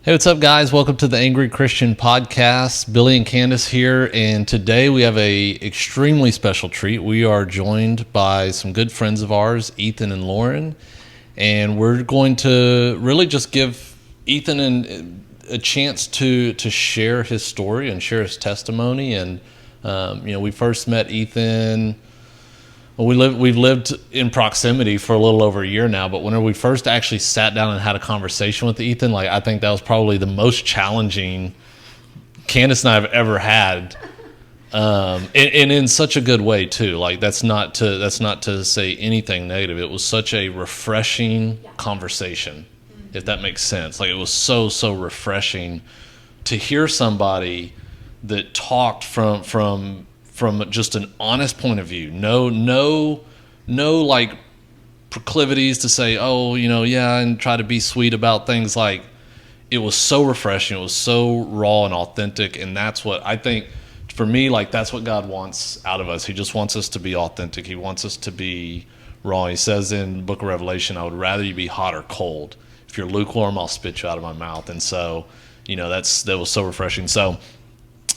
Hey, what's up, guys? Welcome to the Angry Christian Podcast. Billy and Candace here, and today we have a extremely special treat. We are joined by some good friends of ours, Ethan and Lauren, and we're going to really just give Ethan a chance to share his story and share his testimony. And we first met Ethan. Well, we've lived in proximity for a little over a year now, but whenever we first actually sat down and had a conversation with Ethan, I think that was probably the most challenging Candace and I have ever had, and in such a good way too. That's not to say anything negative. It was such a refreshing conversation, if that makes sense. It was so refreshing to hear somebody that talked from just an honest point of view. No proclivities to say, and try to be sweet about things. It was so refreshing. It was so raw and authentic. And that's what I think, for me, that's what God wants out of us. He just wants us to be authentic. He wants us to be raw. He says in the book of Revelation, I would rather you be hot or cold. If you're lukewarm, I'll spit you out of my mouth. And so, that was so refreshing. So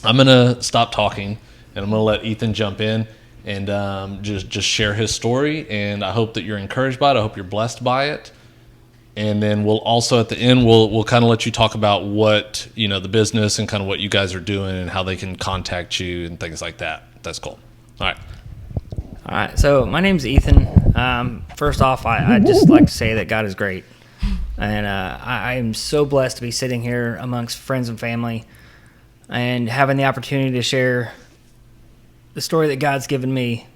I'm going to stop talking, and I'm going to let Ethan jump in and just share his story. And I hope that you're encouraged by it. I hope you're blessed by it. And then we'll also, at the end, we'll kind of let you talk about what, the business and kind of what you guys are doing and how they can contact you and things like that. That's cool. All right. So my name's Ethan. First off, I'd just like to say that God is great. And I am so blessed to be sitting here amongst friends and family and having the opportunity to share the story that God's given me,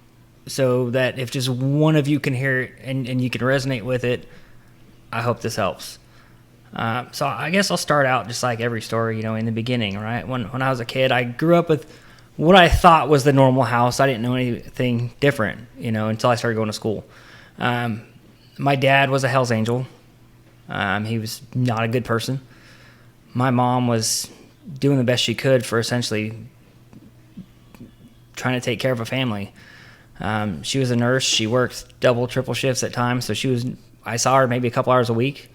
so that if just one of you can hear it and you can resonate with it, I hope this helps. So I guess I'll start out just like every story, in the beginning, right? When I was a kid, I grew up with what I thought was the normal house. I didn't know anything different, until I started going to school. My dad was a Hell's Angel. He was not a good person. My mom was doing the best she could for essentially trying to take care of a family. She was a nurse. She worked double, triple shifts at times. So I saw her maybe a couple hours a week.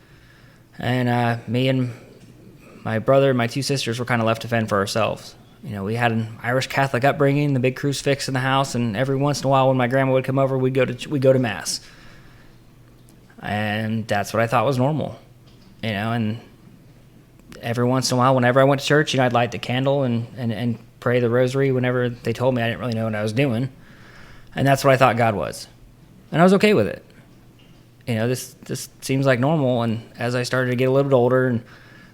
And me and my brother and my two sisters were kind of left to fend for ourselves. We had an Irish Catholic upbringing, the big crucifix in the house, and every once in a while when my grandma would come over, we'd go to mass. And that's what I thought was normal, and every once in a while, whenever I went to church, I'd light the candle and pray the rosary whenever they told me. I didn't really know what I was doing. And that's what I thought God was. And I was okay with it. This seems like normal. And as I started to get a little bit older and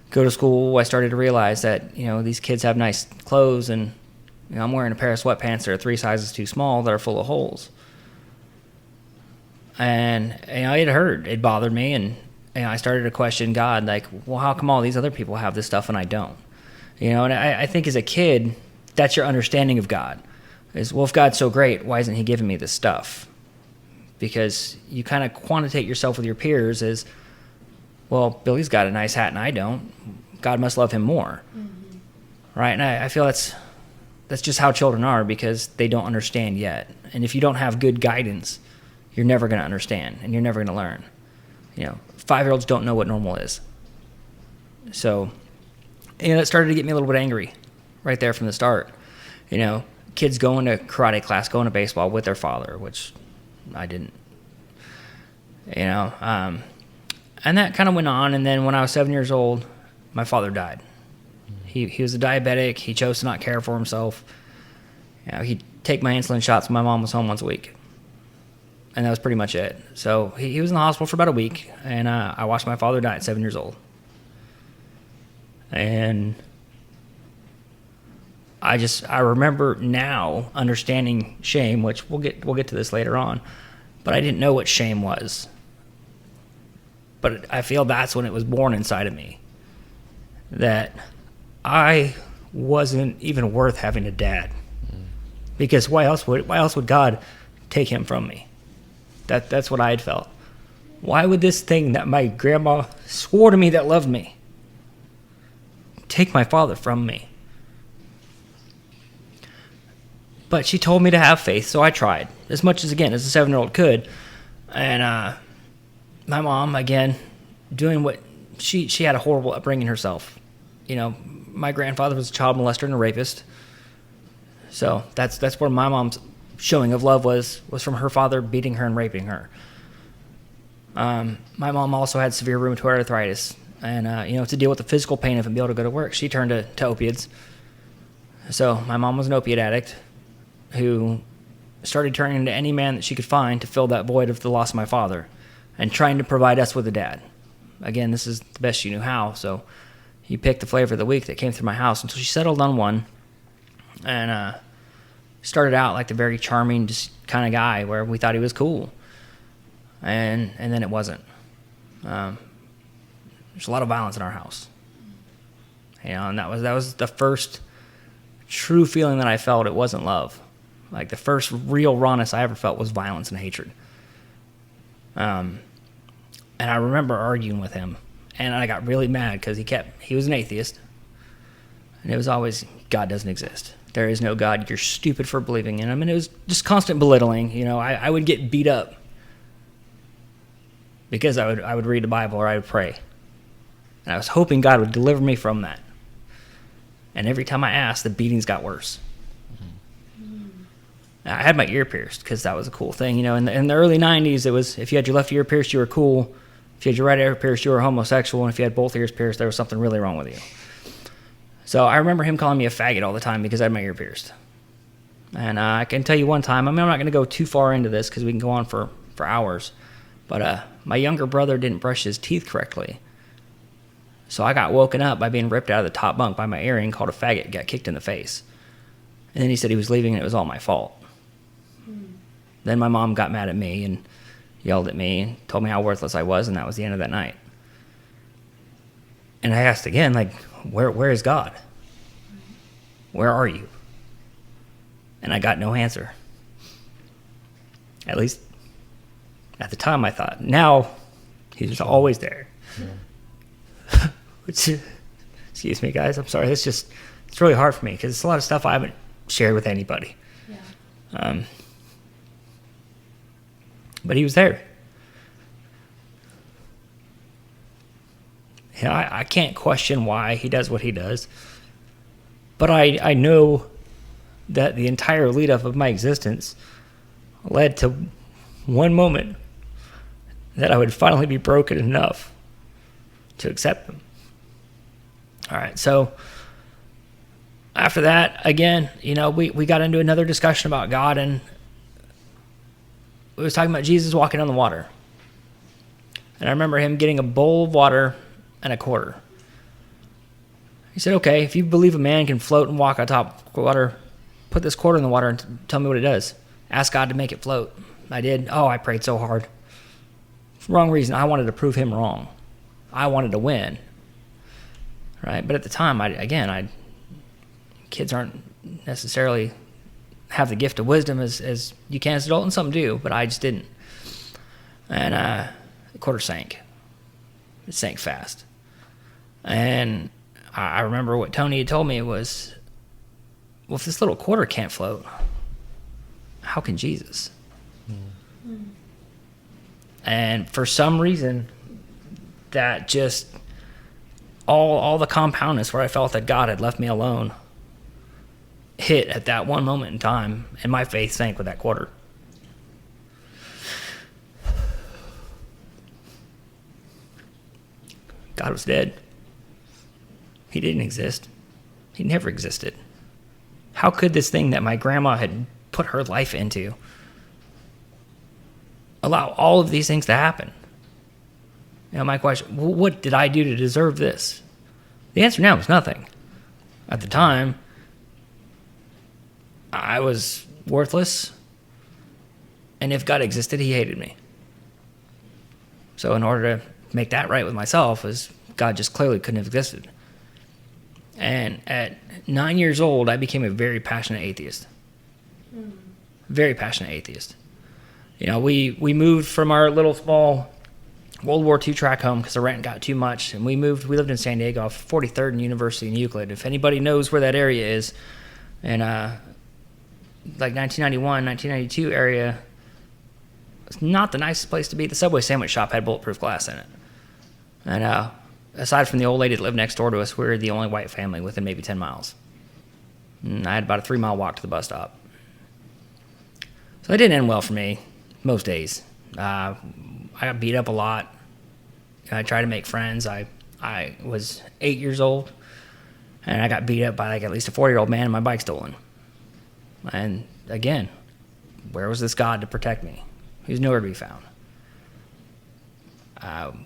go to school, I started to realize that, these kids have nice clothes, and I'm wearing a pair of sweatpants that are 3 sizes too small that are full of holes. And, it hurt. It bothered me. And I started to question God, how come all these other people have this stuff and I don't? And I think as a kid, that's your understanding of God. Is, if God's so great, why isn't he giving me this stuff? Because you kind of quantitate yourself with your peers as, Billy's got a nice hat and I don't. God must love him more. Mm-hmm. Right? And I feel that's just how children are, because they don't understand yet. And if you don't have good guidance, you're never going to understand and you're never going to learn. 5-year-olds don't know what normal is. So, it started to get me a little bit angry right there from the start. Kids going to karate class, going to baseball with their father, which I didn't. And that kind of went on. And then when I was 7 years old, my father died. He was a diabetic. He chose to not care for himself. He'd take my insulin shots. My mom was home once a week. And that was pretty much it. So he was in the hospital for about a week, and I watched my father die at 7 years old. And I remember now understanding shame, which we'll get to this later on, but I didn't know what shame was. But I feel that's when it was born inside of me, that I wasn't even worth having a dad, because why else would God take him from me? That's what I had felt. Why would this thing that my grandma swore to me that loved me take my father from me? But she told me to have faith, so I tried as much as a 7-year-old could. And my mom, again, doing what she had a horrible upbringing herself. You know, my grandfather was a child molester and a rapist. So that's where my mom's showing of love was from her father beating her and raping her. My mom also had severe rheumatoid arthritis, and to deal with the physical pain of and be able to go to work, she turned to opiates. So my mom was an opiate addict who started turning to any man that she could find to fill that void of the loss of my father, and trying to provide us with a dad. Again, this is the best she knew how, so he picked the flavor of the week that came through my house until she settled on one, and started out like the very charming, just kind of guy where we thought he was cool, and then it wasn't. There's a lot of violence in our house, and that was the first true feeling that I felt. It wasn't love. Like the first real rawness I ever felt was violence and hatred. And I remember arguing with him, and I got really mad because he was an atheist, and it was always, God doesn't exist. There is no God. You're stupid for believing in him. And it was just constant belittling. I would get beat up because I would read the Bible or I would pray. And I was hoping God would deliver me from that. And every time I asked, the beatings got worse. I had my ear pierced because that was a cool thing. In the early 90s, it was if you had your left ear pierced, you were cool. If you had your right ear pierced, you were homosexual. And if you had both ears pierced, there was something really wrong with you. So I remember him calling me a faggot all the time because I had my ear pierced. And I can tell you one time, I'm not going to go too far into this because we can go on for hours. But my younger brother didn't brush his teeth correctly. So I got woken up by being ripped out of the top bunk by my earring, called a faggot, got kicked in the face. And then he said he was leaving and it was all my fault. Then my mom got mad at me and yelled at me and told me how worthless I was, and that was the end of that night. And I asked again, like, where is God? Where are you? And I got no answer. At least at the time I thought. Now, he's always there. Yeah. Which, excuse me, guys, I'm sorry. It's really hard for me because it's a lot of stuff I haven't shared with anybody. Yeah. But he was there. I can't question why he does what he does. But I know that the entire lead up of my existence led to one moment that I would finally be broken enough to accept him. All right, so after that, again, we got into another discussion about God, and we was talking about Jesus walking on the water. And I remember him getting a bowl of water and a quarter. He said, okay, if you believe a man can float and walk on top of water, put this quarter in the water and tell me what it does. Ask God to make it float. I did. I prayed so hard. Wrong reason. I wanted to prove him wrong. I wanted to win. Right? But at the time, kids aren't necessarily have the gift of wisdom as you can as an adult, and some do, but I just didn't. And the quarter sank. It sank fast. And I remember what Tony had told me was, well, if this little quarter can't float, how can Jesus? Mm. And for some reason, that just, all the compoundness where I felt that God had left me alone hit at that one moment in time, and my faith sank with that quarter. God was dead. He didn't exist. He never existed. How could this thing that my grandma had put her life into allow all of these things to happen? My question, what did I do to deserve this? The answer now is nothing. At the time, I was worthless, and if God existed, he hated me. So in order to make that right with myself, God just clearly couldn't have existed. And at 9 years old, I became a very passionate atheist. Very passionate atheist. We moved from our little small World War II track home because the rent got too much, and we lived in San Diego off 43rd and University in Euclid. If anybody knows where that area is, and like 1991, 1992 area, it's not the nicest place to be. The Subway sandwich shop had bulletproof glass in it. And aside from the old lady that lived next door to us, we were the only white family within maybe 10 miles. And I had about a 3-mile walk to the bus stop. So it didn't end well for me most days. I got beat up a lot. I tried to make friends. I was 8 years old, and I got beat up by like at least a 40-year-old man and my bike stolen. And again, where was this God to protect me? He was nowhere to be found.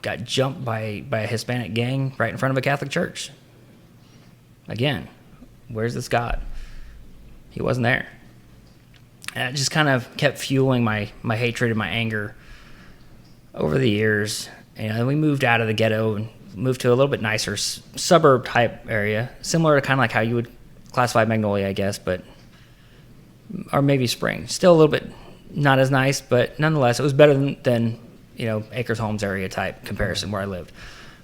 Got jumped by a Hispanic gang right in front of a Catholic church. Again, where's this God? He wasn't there. And it just kind of kept fueling my hatred and my anger over the years. And we moved out of the ghetto and moved to a little bit nicer suburb type area, similar to kind of like how you would classify Magnolia, I guess, or maybe Spring. Still a little bit not as nice, but nonetheless, it was better than Acres Homes area type comparison where I lived.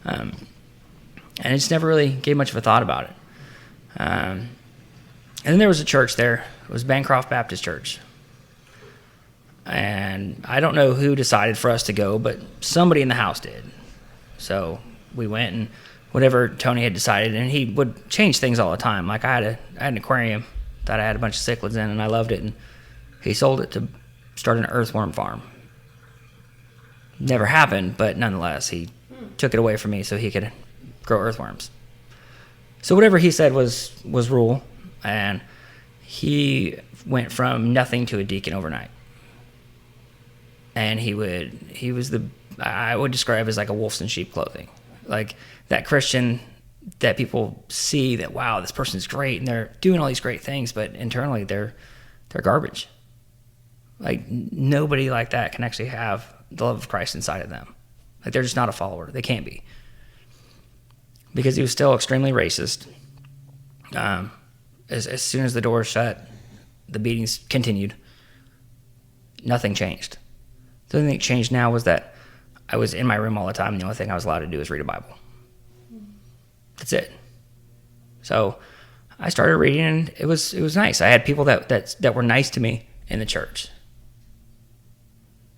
And I just never really gave much of a thought about it. And then there was a church there. It was Bancroft Baptist Church. And I don't know who decided for us to go, but somebody in the house did. So we went, and whatever Tony had decided, and he would change things all the time. Like I had an aquarium that I had a bunch of cichlids in, and I loved it, and he sold it to start an earthworm farm. Never happened, but nonetheless, he took it away from me so he could grow earthworms. So whatever he said was rule, and he went from nothing to a deacon overnight. And I would describe as like a wolf in sheep clothing. Like that Christian that people see that, wow, this person's great and they're doing all these great things, but internally they're garbage. Like nobody like that can actually have the love of Christ inside of them. Like they're just not a follower. They can't be. Because he was still extremely racist. As soon as the door shut, the beatings continued. Nothing changed. The only thing that changed now was that I was in my room all the time, and the only thing I was allowed to do was read a Bible. That's it. So I started reading, and it was nice. I had people that were nice to me in the church.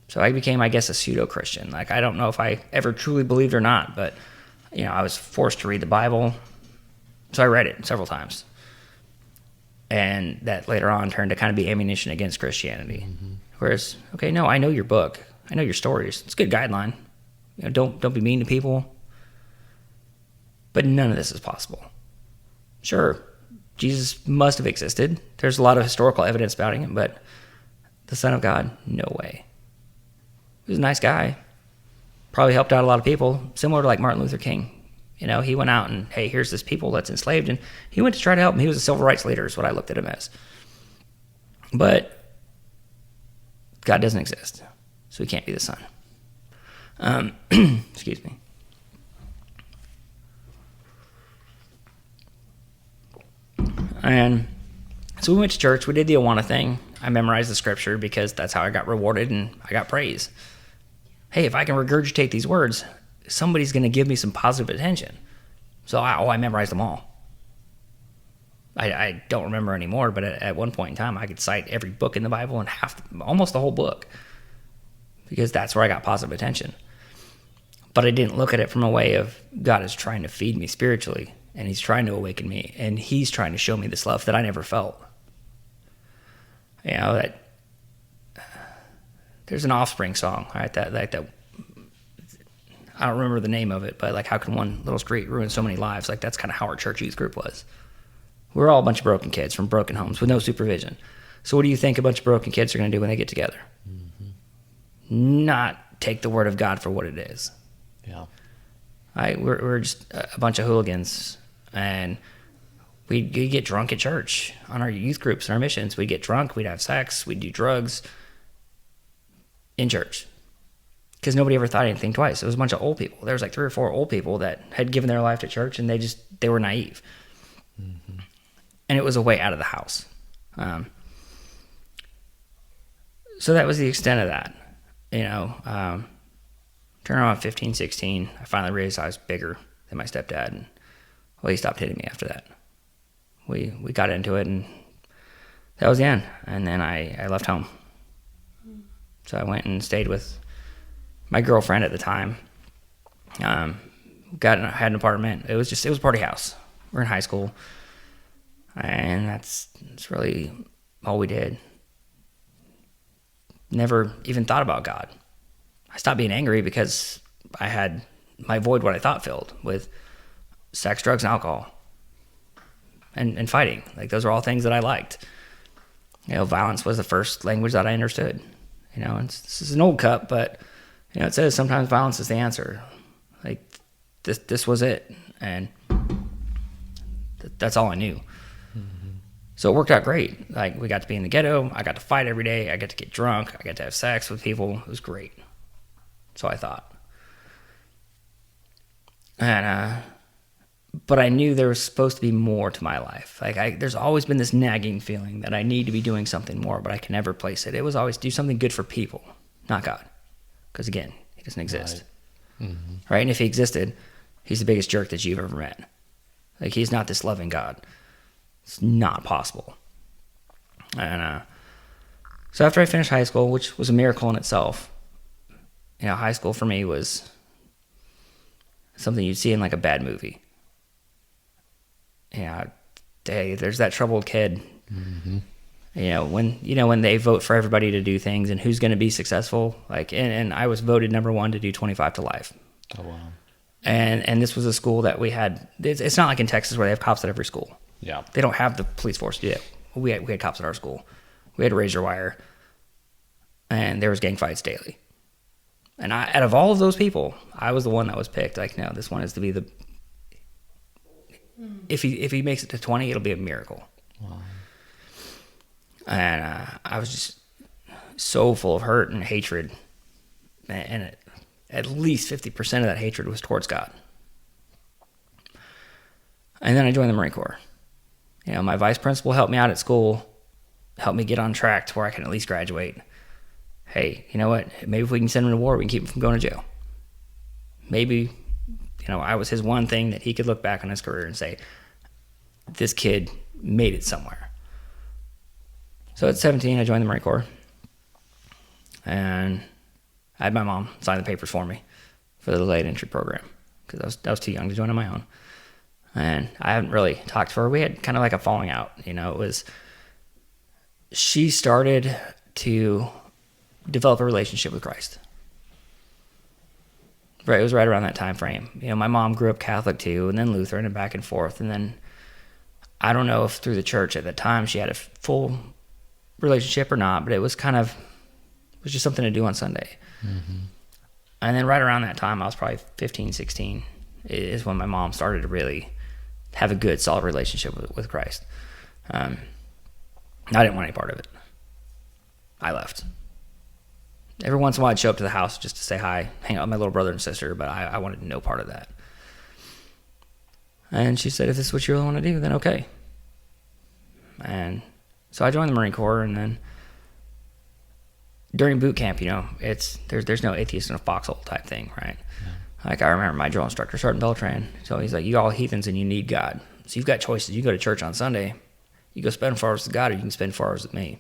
So I became, I guess, a pseudo-Christian. Like, I don't know if I ever truly believed or not, but, I was forced to read the Bible. So I read it several times. And that later on turned to kind of be ammunition against Christianity. Mm-hmm. Whereas, okay, no, I know your book. I know your stories. It's a good guideline. Don't be mean to people. But none of this is possible. Sure, Jesus must have existed. There's a lot of historical evidence about him, but the Son of God, no way. He was a nice guy. Probably helped out a lot of people, similar to like Martin Luther King. He went out and, hey, here's this people that's enslaved, and he went to try to help them. He was a civil rights leader is what I looked at him as. But God doesn't exist, so he can't be the Son. Excuse me. And so we went to church. We did the Awana thing. I memorized the scripture because that's how I got rewarded and I got praise. Hey, if I can regurgitate these words, somebody's going to give me some positive attention. So I memorized them all. I don't remember anymore, but at one point in time, I could cite every book in the Bible and almost the whole book, because that's where I got positive attention. But I didn't look at it from a way of God is trying to feed me spiritually, and he's trying to awaken me, and he's trying to show me this love that I never felt. That there's an Offspring song, right? That I don't remember the name of it, but like, how can one little street ruin so many lives? Like, that's kind of how our church youth group was. We're all a bunch of broken kids from broken homes with no supervision. So what do you think a bunch of broken kids are going to do when they get together? Mm-hmm. Not take the word of God for what it is. Yeah. We're just a bunch of hooligans, and we'd get drunk at church on our youth groups and our missions. We'd get drunk, we'd have sex, we'd do drugs in church, because nobody ever thought anything twice. It was a bunch of old people. There was like 3 or 4 old people that had given their life to church, and they were naive. Mm-hmm. And it was a way out of the house. So that was the extent of that. Turn around 15, 16, I finally realized I was bigger than my stepdad, and he stopped hitting me after that. We got into it, and that was the end. And then I left home. So I went and stayed with my girlfriend at the time. had an apartment. It was a party house. We're in high school, and that's really all we did. Never even thought about God. I stopped being angry because I had my void, what I thought, filled with sex, drugs, and alcohol, and fighting. Like, those are all things that I liked. Violence was the first language that I understood. And this is an old cut, but it says sometimes violence is the answer. Like, this was it, and that's all I knew. So it worked out great. Like, we got to be in the ghetto. I got to fight every day. I got to get drunk. I got to have sex with people. It was great. So I thought. And but I knew there was supposed to be more to my life. Like, there's always been this nagging feeling that I need to be doing something more, but I can never place it. It was always do something good for people, not God. Because again, he doesn't exist. Right. Right? And if he existed, he's the biggest jerk that you've ever met. Like, he's not this loving God. It's not possible. And so after I finished high school, which was a miracle in itself, high school for me was something you'd see in like a bad movie. There's that troubled kid. When they vote for everybody to do things and who's going to be successful. Like, and I was voted number 1 to do 25 to life. Oh wow! And this was a school that we had. It's not like in Texas where they have cops at every school. Yeah, they don't have the police force to do it. We had cops at our school. We had razor wire, and there was gang fights daily. And out of all of those people, I was the one that was picked. Like, no, this one is to be the. If he makes it to 20, it'll be a miracle. Wow. And I was just so full of hurt and hatred, and at least 50% of that hatred was towards God. And then I joined the Marine Corps. My vice principal helped me out at school, helped me get on track to where I can at least graduate. Hey, you know what? Maybe if we can send him to war, we can keep him from going to jail. Maybe, I was his one thing that he could look back on his career and say, this kid made it somewhere. So at 17, I joined the Marine Corps. And I had my mom sign the papers for me for the delayed entry program because I was too young to join on my own. And I haven't really talked to her. We had kind of like a falling out. She started to develop a relationship with Christ. Right, it was right around that time frame. My mom grew up Catholic too, and then Lutheran, and back and forth. And then I don't know if through the church at the time she had a full relationship or not, but it was just something to do on Sunday. And then right around that time, I was probably 15, 16, is when my mom started to really have a good, solid relationship with Christ. I didn't want any part of it. I left. Every once in a while, I'd show up to the house just to say hi, hang out with my little brother and sister, but I wanted no part of that. And she said, if this is what you really want to do, then okay. And so I joined the Marine Corps, and then during boot camp, there's no atheist in a foxhole type thing, right? Yeah. Like, I remember my drill instructor, Sergeant Beltran, so he's like, you all heathens and you need God. So you've got choices. You go to church on Sunday, you go spend 4 hours with God, or you can spend 4 hours with me.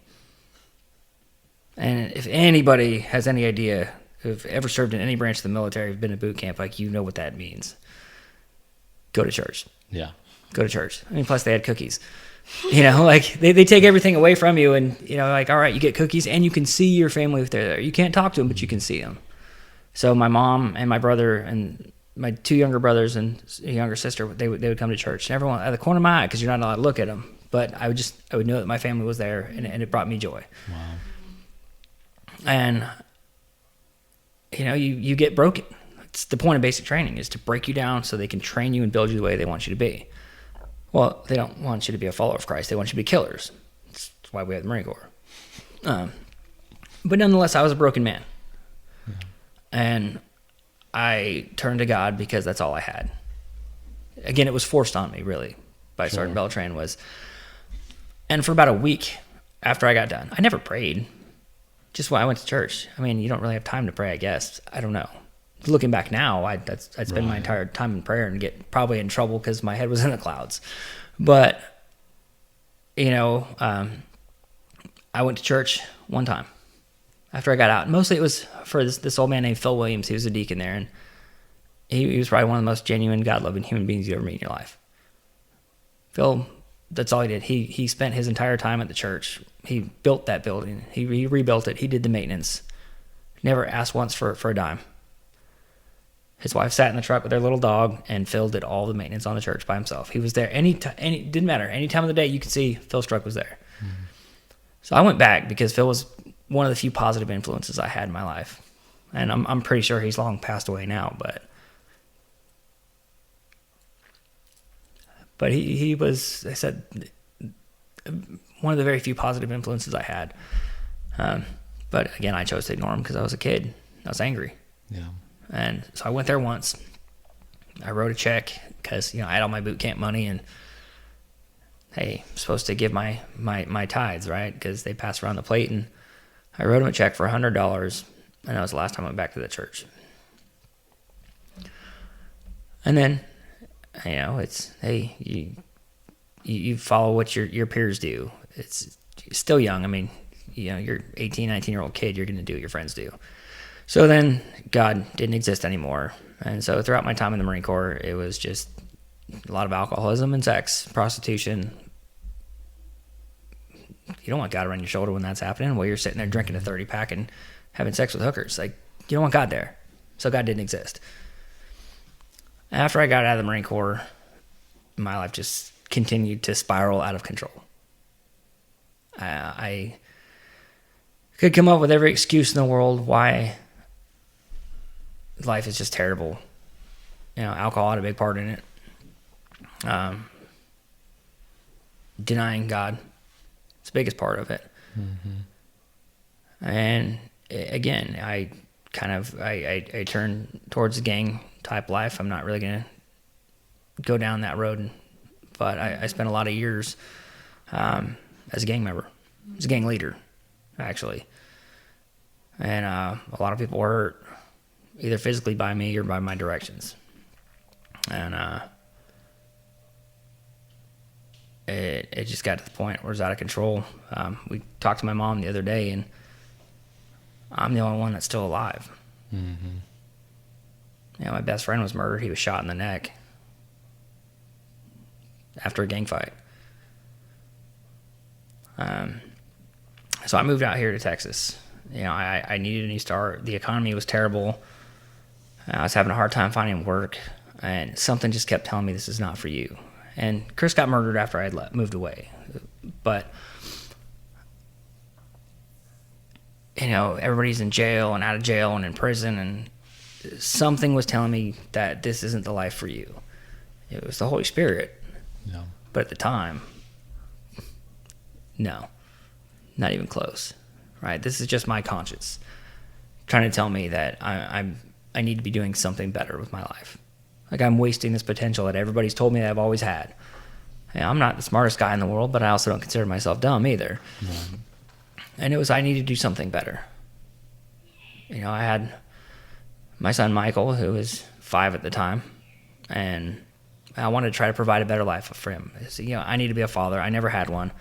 And if anybody has any idea, who've ever served in any branch of the military, have been to boot camp, like, you know what that means. Go to church. Yeah. Go to church. Plus they had cookies. Like, they take everything away from you, and, like, all right, you get cookies, and you can see your family if they're there. You can't talk to them, but you can see them. So my mom and my brother and my 2 younger brothers and a younger sister, they would come to church. And everyone, at the corner of my eye, because you're not allowed to look at them, but I would know that my family was there, and it brought me joy. Wow. And, you get broken. It's the point of basic training, is to break you down so they can train you and build you the way they want you to be. Well, they don't want you to be a follower of Christ. They want you to be killers. That's why we have the Marine Corps. But nonetheless, I was a broken man. Yeah. And I turned to God because that's all I had. Again, it was forced on me, really, by Sergeant Beltran. And for about a week after I got done, I never prayed. Just when I went to church. You don't really have time to pray, I guess. I don't know. Looking back now, I'd spend my entire time in prayer and get probably in trouble because my head was in the clouds. But, I went to church one time after I got out. Mostly it was for this old man named Phil Williams. He was a deacon there. And, he was probably one of the most genuine, God-loving human beings you ever meet in your life. Phil, that's all he did. He spent his entire time at the church. He built that building. He rebuilt it. He did the maintenance. Never asked once for a dime. His wife sat in the truck with their little dog, and Phil did all the maintenance on the church by himself. He was there didn't matter. Any time of the day you could see Phil's truck was there. Mm-hmm. So I went back because Phil was one of the few positive influences I had in my life. And I'm pretty sure he's long passed away now, but he was, I said, one of the very few positive influences I had. But again, I chose to ignore him because I was a kid. I was angry. Yeah. And so I went there once. I wrote a check because, I had all my boot camp money, and hey, I'm supposed to give my tithes, right? Because they pass around the plate. And I wrote him a check for $100, and that was the last time I went back to the church. And then, it's, hey, you follow what your peers do. It's still young. I mean, you're 18, 19-year-old kid. You're going to do what your friends do. So then God didn't exist anymore. And so throughout my time in the Marine Corps, it was just a lot of alcoholism and sex, prostitution. You don't want God around your shoulder when that's happening while you're sitting there drinking a 30-pack and having sex with hookers. Like, you don't want God there. So God didn't exist. After I got out of the Marine Corps, my life just continued to spiral out of control. I could come up with every excuse in the world why life is just terrible. Alcohol had a big part in it. Denying God, it's the biggest part of it. Mm-hmm. And again, I turned towards the gang type life. I'm not really going to go down that road, but I spent a lot of years as a gang member, as a gang leader, actually. And a lot of people were hurt, either physically by me or by my directions. And it just got to the point where it was out of control. We talked to my mom the other day, and I'm the only one that's still alive. Mm-hmm. My best friend was murdered. He was shot in the neck after a gang fight. So I moved out here to Texas. I needed a new start. The economy was terrible. I was having a hard time finding work, and something just kept telling me this is not for you. And Chris got murdered after I had moved away. But, everybody's in jail and out of jail and in prison, and something was telling me that this isn't the life for you. It was the Holy Spirit. No. But at the time, no, not even close. Right? This is just my conscience trying to tell me that I need to be doing something better with my life. Like, I'm wasting this potential that everybody's told me that I've always had. I'm not the smartest guy in the world, but I also don't consider myself dumb either. Mm-hmm. And I needed to do something better. I had my son Michael, who was 5 at the time, and I wanted to try to provide a better life for him. So, I need to be a father. I never had one,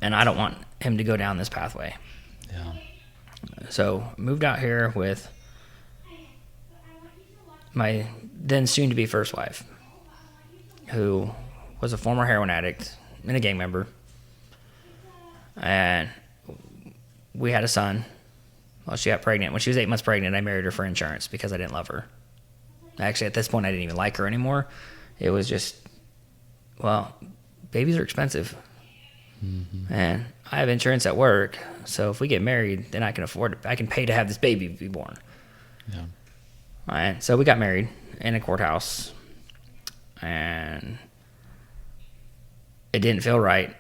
and I don't want him to go down this pathway. Yeah. So moved out here with my then soon-to-be first wife, who was a former heroin addict and a gang member. And we had a son. Well, she got pregnant. When she was 8 months pregnant, I married her for insurance because I didn't love her. Actually, at this point, I didn't even like her anymore. It was just, babies are expensive. Mm-hmm. And I have insurance at work, so if we get married, then I can afford it. I can pay to have this baby be born. Yeah. And so we got married in a courthouse, and it didn't feel right,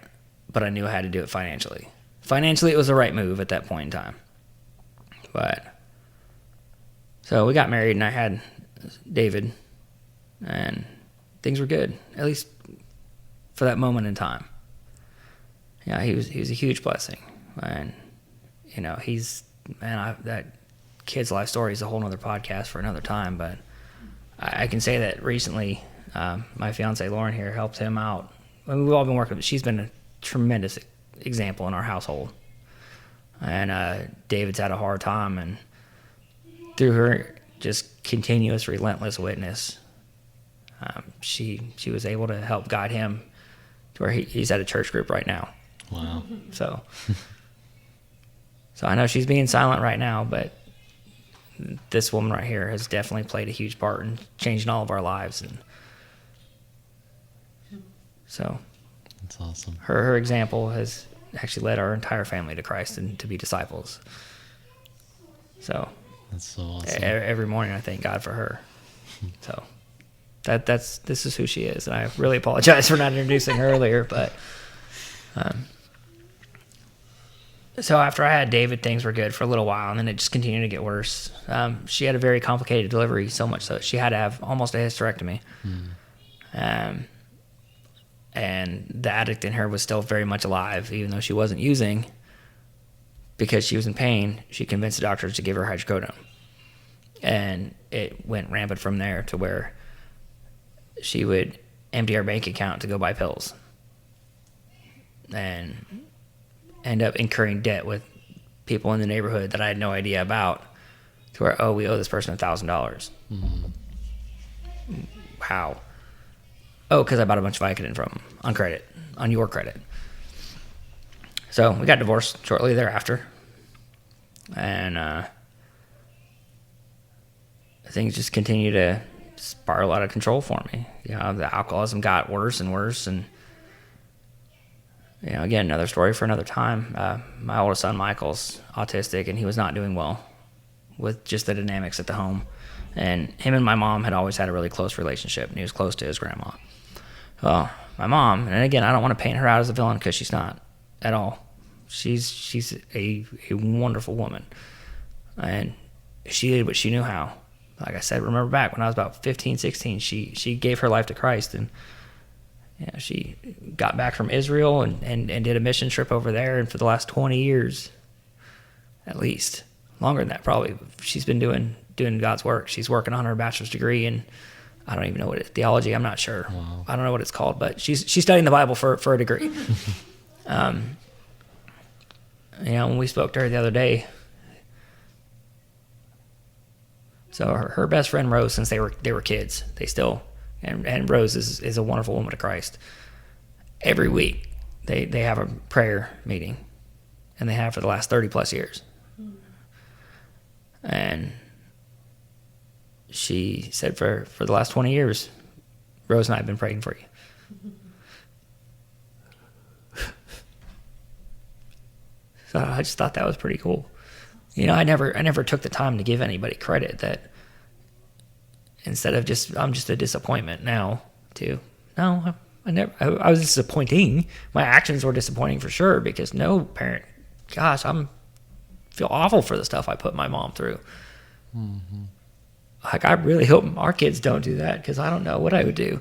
but I knew I had to do it financially. Financially, it was the right move at that point in time. But so we got married, and I had David, and things were good, at least for that moment in time. He was a huge blessing, and that kid's life story is a whole nother podcast for another time. But I can say that recently, my fiance Lauren here helped him out. I mean, we've all been working, but she's been a tremendous example in our household. And David's had a hard time, and through her just continuous, relentless witness. She was able to help guide him to where he's at a church group right now. Wow. So I know she's being silent right now, but this woman right here has definitely played a huge part in changing all of our lives. And so That's awesome. her example has actually led our entire family to Christ and to be disciples. So That's so awesome. every morning I thank God for her. So this is who she is, and I really apologize for not introducing her earlier. But so after I had David, things were good for a little while, and then it just continued to get worse. She had a very complicated delivery, so much so she had to have almost a hysterectomy. And the addict in her was still very much alive, even though she wasn't using. Because she was in pain, she convinced the doctors to give her hydrocodone. And it went rampant from there to where she would empty her bank account to go buy pills. And end up incurring debt with people in the neighborhood that I had no idea about, to where, we owe this person $1,000. How? Because I bought a bunch of Vicodin from them on credit, on your credit. So we got divorced shortly thereafter, and things just continued to spiral out of control for me. The alcoholism got worse and worse, and again, another story for another time. My oldest son, Michael's autistic, and he was not doing well with just the dynamics at the home. And him and my mom had always had a really close relationship, and he was close to his grandma. Well, my mom, and again, I don't want to paint her out as a villain because she's not at all. She's a wonderful woman, and she did what she knew how. Like I said, remember back when I was about 15, 16, she gave her life to Christ, and she got back from Israel and did a mission trip over there, and for the last 20 years, at least, longer than that probably, she's been doing God's work. She's working on her bachelor's degree, and I don't even know what theology, I'm not sure. Wow. I don't know what it's called, but she's studying the Bible for a degree. When we spoke to her the other day, so her best friend Rose, since they were kids, they still, and Rose is a wonderful woman of Christ. Every week they have a prayer meeting, and they have for the last 30 plus years. And she said for the last 20 years, Rose and I have been praying for you. So I just thought that was pretty cool. I never took the time to give anybody credit that instead of I'm just a disappointment now to, no, I was disappointing. My actions were disappointing for sure, because no parent, gosh, feel awful for the stuff I put my mom through. Mm-hmm. Like, I really hope our kids don't do that, because I don't know what I would do.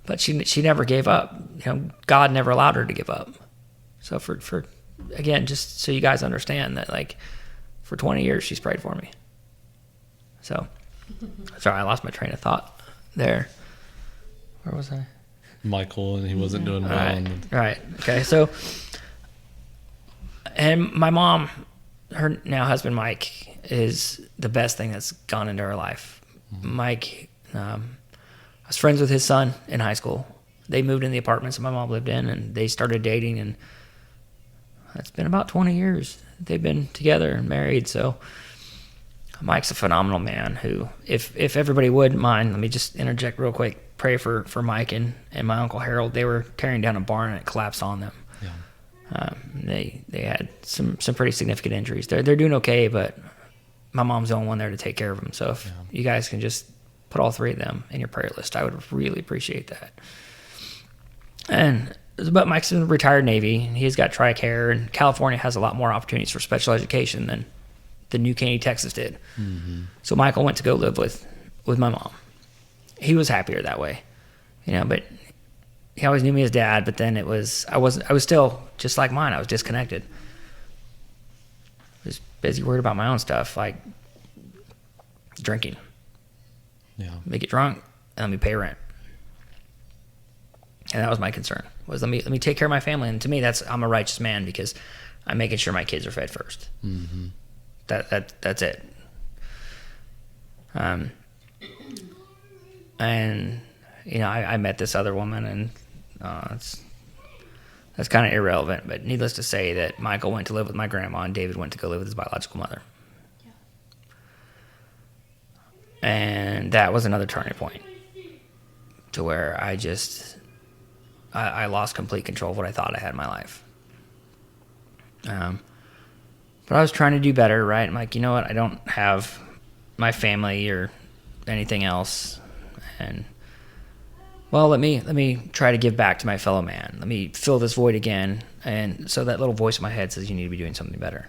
But she never gave up. God never allowed her to give up. So for again, just so you guys understand that, like, for 20 years she's prayed for me. So, sorry, I lost my train of thought there. Where was I? Michael, and he wasn't doing well. Right. Okay. So, and my mom, her now husband Mike, is the best thing that's gone into her life. Mm-hmm. Mike, I was friends with his son in high school. They moved in the apartments that my mom lived in, and they started dating, and it's been about 20 years they've been together and married. So Mike's a phenomenal man who, if everybody wouldn't mind, let me just interject real quick, pray for Mike and my Uncle Harold. They were tearing down a barn and it collapsed on them. Yeah. They had some pretty significant injuries. They're doing okay, but my mom's the only one there to take care of them. So if you guys can just put all three of them in your prayer list, I would really appreciate that. But Mike's in the retired Navy. He's got TRICARE, and California has a lot more opportunities for special education than New Caney, Texas did. Mm-hmm. So Michael went to go live with my mom. He was happier that way, but he always knew me as dad, but then I was still just like mine. I was disconnected. I was busy worried about my own stuff, like drinking. Yeah. Let me get drunk and let me pay rent. And that was my concern, was let me take care of my family. And to me, I'm a righteous man, because I'm making sure my kids are fed first. Mm-hmm. That's it. And I met this other woman, and that's kind of irrelevant. But needless to say, that Michael went to live with my grandma, and David went to go live with his biological mother. And that was another turning point, to where I lost complete control of what I thought I had in my life. But I was trying to do better, right? I'm like, you know what? I don't have my family or anything else, and well, let me try to give back to my fellow man. Let me fill this void again. And so that little voice in my head says, you need to be doing something better.